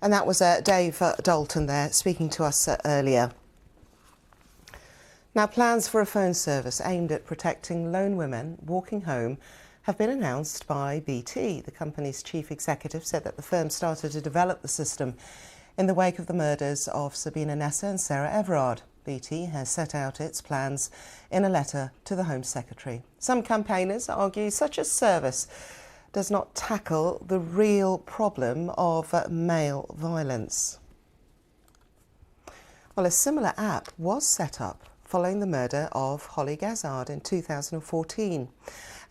And that was Dave Dalton there speaking to us earlier. Now, plans for a phone service aimed at protecting lone women walking home have been announced by BT. The company's chief executive said that the firm started to develop the system in the wake of the murders of Sabina Nessa and Sarah Everard. BT has set out its plans in a letter to the Home Secretary. Some campaigners argue such a service does not tackle the real problem of male violence. Well, a similar app was set up following the murder of Hollie Gazzard in 2014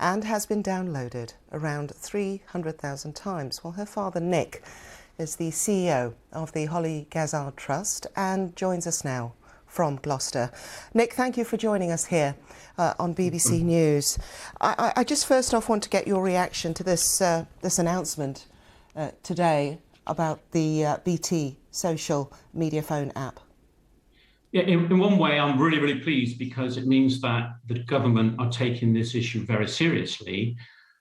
and has been downloaded around 300,000 times. Well, her father, Nick, is the CEO of the Hollie Gazzard Trust and joins us now from Gloucester. Nick, thank you for joining us here on BBC News. I just first off want to get your reaction to this announcement today about the BT social media phone app. Yeah, in one way, I'm really, really pleased because it means that the government are taking this issue very seriously.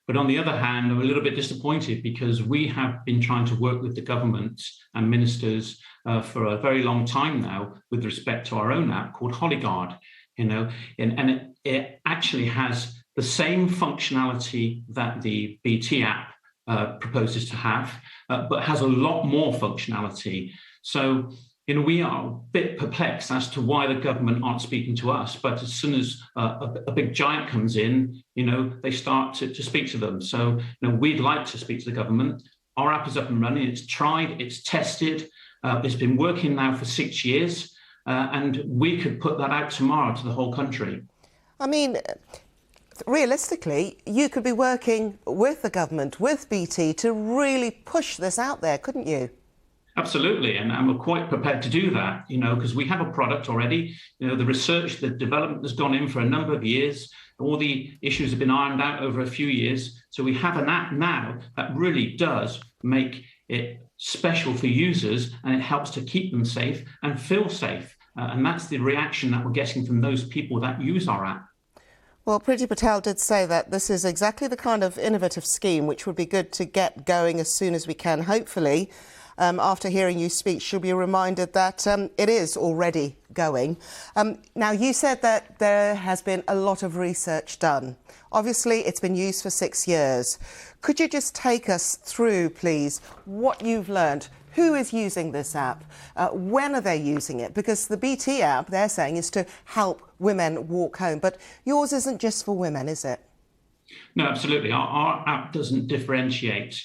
But on the other hand, I'm a little bit disappointed because we have been trying to work with the government and ministers for a very long time now with respect to our own app called Hollie Guard, and it actually has the same functionality that the BT app proposes to have, but has a lot more functionality. So, we are a bit perplexed as to why the government aren't speaking to us. But as soon as a big giant comes in, they start to speak to them. So, we'd like to speak to the government. Our app is up and running. It's tried, it's tested. It's been working now for 6 years. And we could put that out tomorrow to the whole country. I mean, realistically, you could be working with the government, with BT, to really push this out there, couldn't you? Absolutely, and we're quite prepared to do that, because we have a product already. The research, the development has gone in for a number of years. All the issues have been ironed out over a few years. So we have an app now that really does make it special for users, and it helps to keep them safe and feel safe. And that's the reaction that we're getting from those people that use our app. Well, Priti Patel did say that this is exactly the kind of innovative scheme which would be good to get going as soon as we can, hopefully. After hearing you speak, she'll be reminded that it is already going. Now, you said that there has been a lot of research done. Obviously, it's been used for 6 years. Could you just take us through, please, what you've learned? Who is using this app? When are they using it? Because the BT app, they're saying, is to help women walk home. But yours isn't just for women, is it? No, absolutely. Our app doesn't differentiate.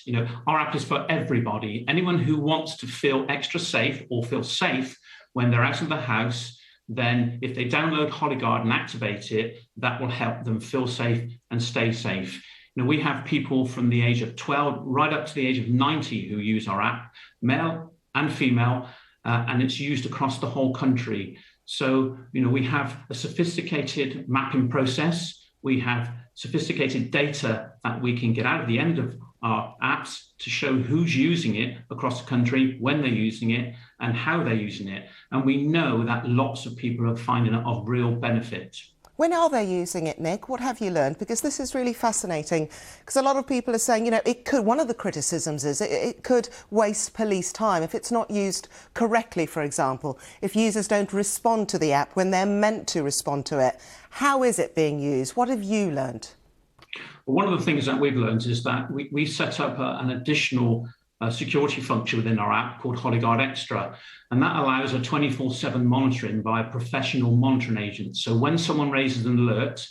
Our app is for everybody. Anyone who wants to feel extra safe or feel safe when they're out of the house, then if they download Hollie Guard and activate it, that will help them feel safe and stay safe. We have people from the age of 12 right up to the age of 90 who use our app, male and female, and it's used across the whole country. So, we have a sophisticated mapping process. We have sophisticated data that we can get out of the end of our apps to show who's using it across the country, when they're using it, and how they're using it. And we know that lots of people are finding it of real benefit. When are they using it, Nick? What have you learned? Because this is really fascinating. Because a lot of people are saying, it could, one of the criticisms is it could waste police time if it's not used correctly, for example, if users don't respond to the app when they're meant to respond to it. How is it being used? What have you learned? Well, one of the things that we've learned is that we set up an additional security function within our app called Hollie Guard Extra, and that allows a 24/7 monitoring by a professional monitoring agent. So when someone raises an alert,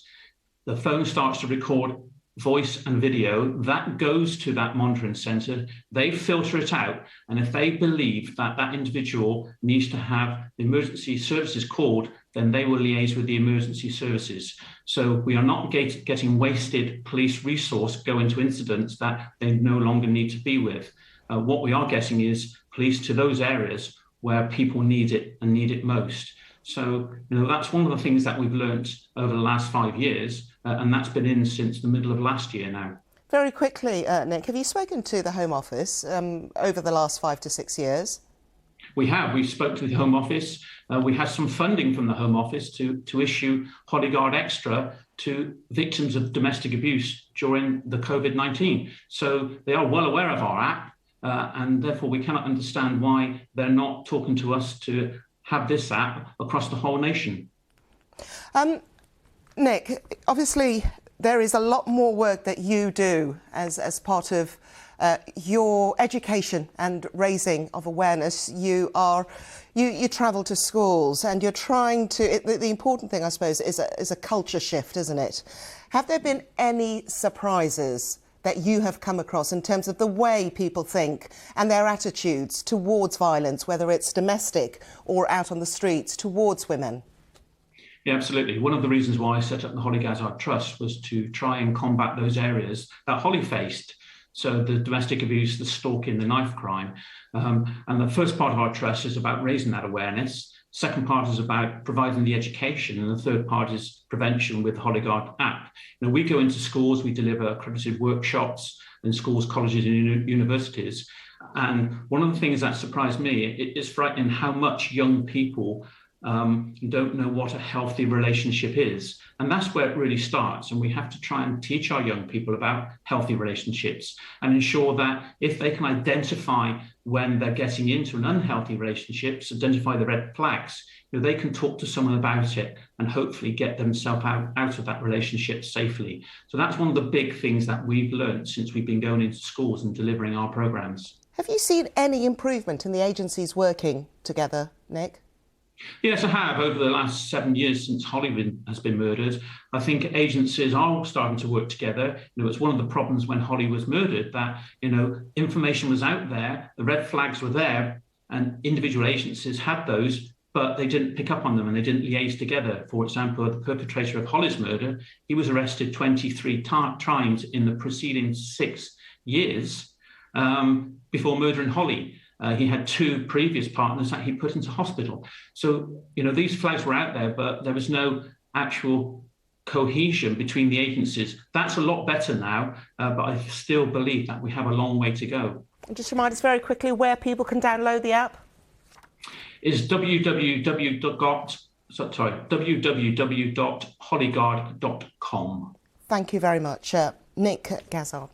the phone starts to record voice and video, that goes to that monitoring centre, they filter it out, and if they believe that that individual needs to have the emergency services called, then they will liaise with the emergency services. So we are not getting wasted police resource going to incidents that they no longer need to be with. What we are getting is police to those areas where people need it and need it most. So, that's one of the things that we've learned over the last 5 years, and that's been in since the middle of last year now. Very quickly, Nick, have you spoken to the Home Office over the last 5 to 6 years? We have. We spoke to the Home Office. We had some funding from the Home Office to issue Hollie Guard Extra to victims of domestic abuse during the COVID-19. So they are well aware of our app. and therefore we cannot understand why they're not talking to us to have this app across the whole nation. Nick, obviously there is a lot more work that you do as part of your education and raising of awareness. You travel to schools and you're trying to. The important thing, I suppose, is a culture shift, isn't it? Have there been any surprises that you have come across in terms of the way people think and their attitudes towards violence, whether it's domestic or out on the streets, towards women? Yeah, absolutely. One of the reasons why I set up the Hollie Gazzard Trust was to try and combat those areas that Hollie faced. So the domestic abuse, the stalking, the knife crime. And the first part of our trust is about raising that awareness. Second part is about providing the education. And the third part is prevention with the Hollie Guard app. We go into schools, we deliver accredited workshops in schools, colleges and universities. And one of the things that surprised me, it is frightening how much young people don't know what a healthy relationship is. And that's where it really starts. And we have to try and teach our young people about healthy relationships and ensure that if they can identify when they're getting into an unhealthy relationship, identify the red flags, they can talk to someone about it and hopefully get themselves out of that relationship safely. So that's one of the big things that we've learned since we've been going into schools and delivering our programs. Have you seen any improvement in the agencies working together, Nick? Yes, I have. Over the last 7 years since Hollie has been murdered, I think agencies are starting to work together. It's one of the problems when Hollie was murdered that, information was out there, the red flags were there, and individual agencies had those, but they didn't pick up on them and they didn't liaise together. For example, the perpetrator of Hollie's murder, he was arrested 23 times in the preceding 6 years before murdering Hollie. He had 2 previous partners that he put into hospital. So, these flags were out there, but there was no actual cohesion between the agencies. That's a lot better now, but I still believe that we have a long way to go. And just remind us very quickly where people can download the app. It's www.hollieguard.com. Thank you very much, Nick Gazzard. Thank you.